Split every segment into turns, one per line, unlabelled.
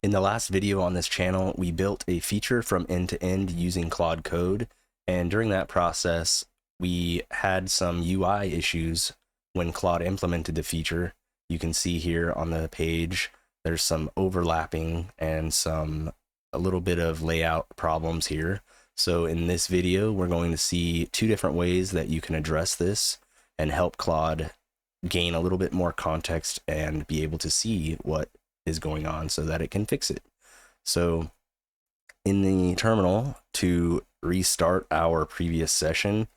In the last video on this channel, we built a feature from end to end using Claude Code, and during that process, we had some UI issues when Claude implemented the feature. You can see here on the page, there's some overlapping and a little bit of layout problems here. So in this video, we're going to see two different ways that you can address this and help Claude gain a little bit more context and be able to see what is going on so that it can fix it. So in the terminal, to restart our previous session,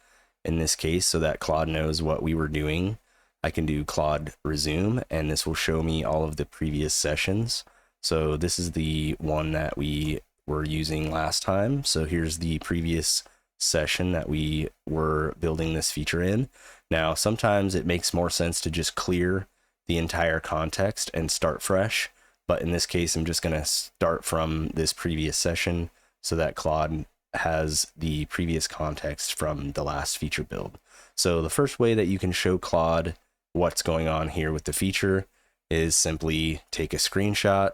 in this case, so that Claude knows what we were doing, I can do Claude resume, and this will show me all of the previous sessions. So this is the one that we were using last time. So here's the previous session that we were building this feature in. Now, sometimes it makes more sense to just clear the entire context and start fresh. But in this case, I'm just going to start from this previous session so that Claude has the previous context from the last feature build. So the first way that you can show Claude what's going on here with the feature is simply take a screenshot,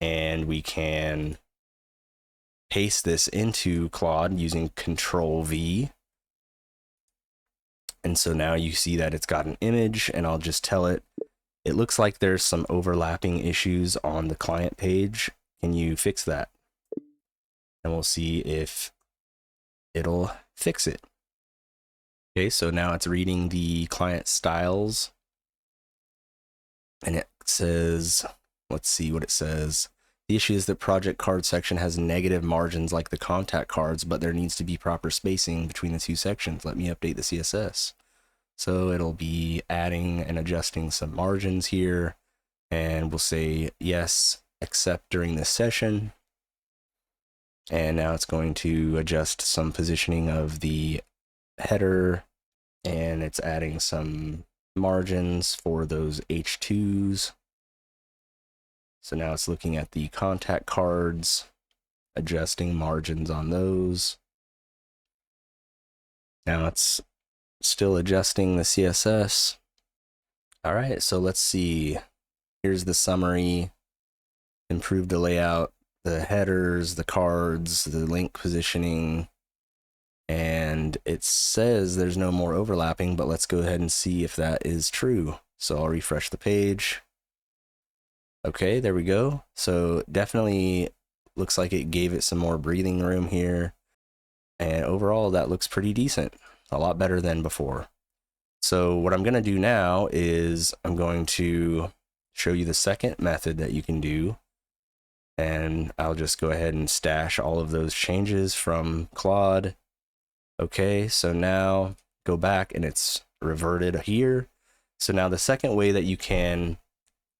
and we can paste this into Claude using Control V. And so now you see that it's got an image, and I'll just tell it, it looks like there's some overlapping issues on the client page. Can you fix that? And we'll see if it'll fix it. Okay, so now it's reading the client styles. And it says, let's see what it says. The issue is the project card section has negative margins like the contact cards, but there needs to be proper spacing between the two sections. Let me update the CSS. So it'll be adding and adjusting some margins here, and we'll say yes, except during this session. And now it's going to adjust some positioning of the header, and it's adding some margins for those H2s. So now it's looking at the contact cards, adjusting margins on those. Now it's still adjusting the CSS. All right, so let's see. Here's the summary. Improve the layout, the headers, the cards, the link positioning, and it says there's no more overlapping, but let's go ahead and see if that is true. So I'll refresh the page. Okay, there we go. So definitely looks like it gave it some more breathing room here. And overall, that looks pretty decent. A lot better than before. So what I'm going to do now is I'm going to show you the second method that you can do. And I'll just go ahead and stash all of those changes from Claude. Okay, so now go back and it's reverted here. So now the second way that you can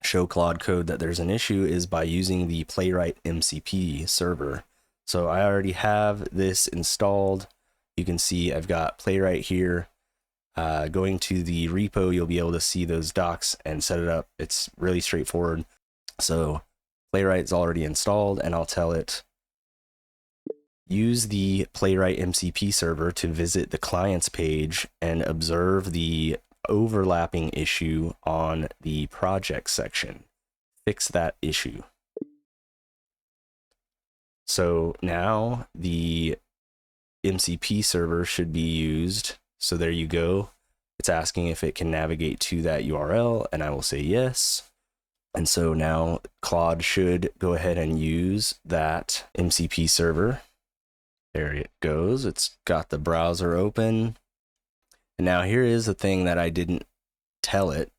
show Claude Code that there's an issue is by using the Playwright MCP server. So I already have this installed. You can see I've got Playwright here. Going to the repo, you'll be able to see those docs and set it up. It's really straightforward. So Playwright's already installed, and I'll tell it, use the Playwright MCP server to visit the client's page and observe the overlapping issue on the project section. Fix that issue. So now the MCP server should be used. So there you go. It's asking if it can navigate to that URL, and I will say yes. And so now Claude should go ahead and use that MCP server. There it goes. It's got the browser open. And now here is the thing that I didn't tell it.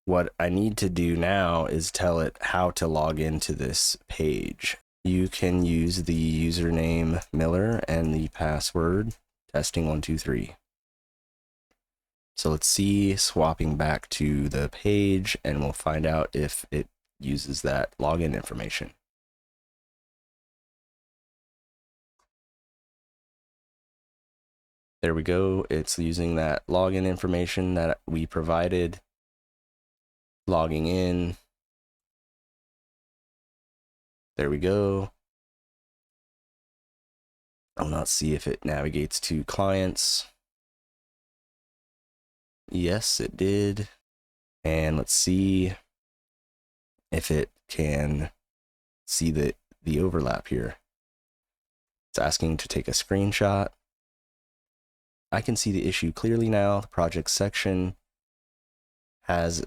What I need to do now is tell it how to log into this page. You can use the username Miller and the password testing123. So let's see, swapping back to the page, and we'll find out if it uses that login information. There we go. It's using that login information that we provided. Logging in. There we go. I'll not see if it navigates to clients. Yes, it did. And let's see if it can see the overlap here. It's asking to take a screenshot. I can see the issue clearly now. The project section has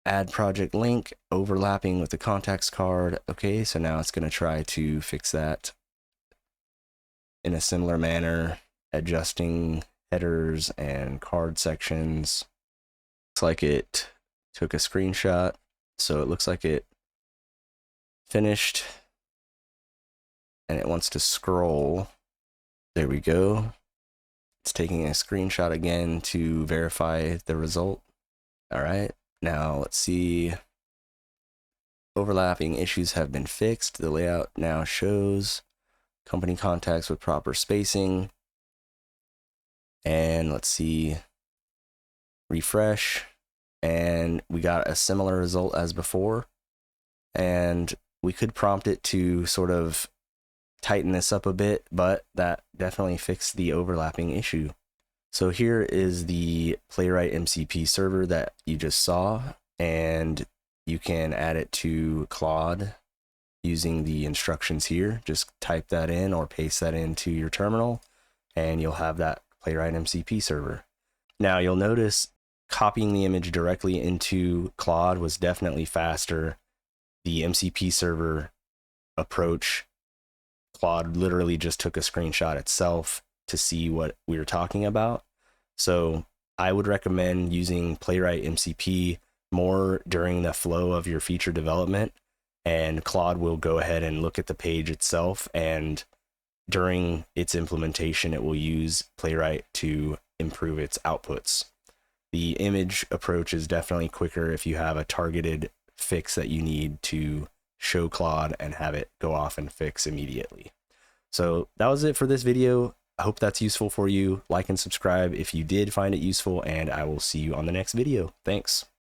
add project link overlapping with the contacts card. Okay, so now it's going to try to fix that in a similar manner, adjusting headers and card sections. Looks like it took a screenshot, so it looks like it finished and it wants to scroll. There we go. It's taking a screenshot again to verify the result. All right, now let's see. Overlapping issues have been fixed. The layout now shows company contacts with proper spacing. And let's see, refresh, and we got a similar result as before. And we could prompt it to sort of tighten this up a bit, but that definitely fixed the overlapping issue. So here is the Playwright MCP server that you just saw, and you can add it to Claude using the instructions here. Just type that in or paste that into your terminal, and you'll have that Playwright MCP server. Now you'll notice copying the image directly into Claude was definitely faster. The MCP server approach, Claude literally just took a screenshot itself to see what we were talking about. So I would recommend using Playwright MCP more during the flow of your feature development, and Claude will go ahead and look at the page itself, and during its implementation it will use Playwright to improve its outputs. The image approach is definitely quicker if you have a targeted fix that you need to show Claude and have it go off and fix immediately. So that was it for this video. I hope that's useful for you. Like and subscribe if you did find it useful, and I will see you on the next video. Thanks.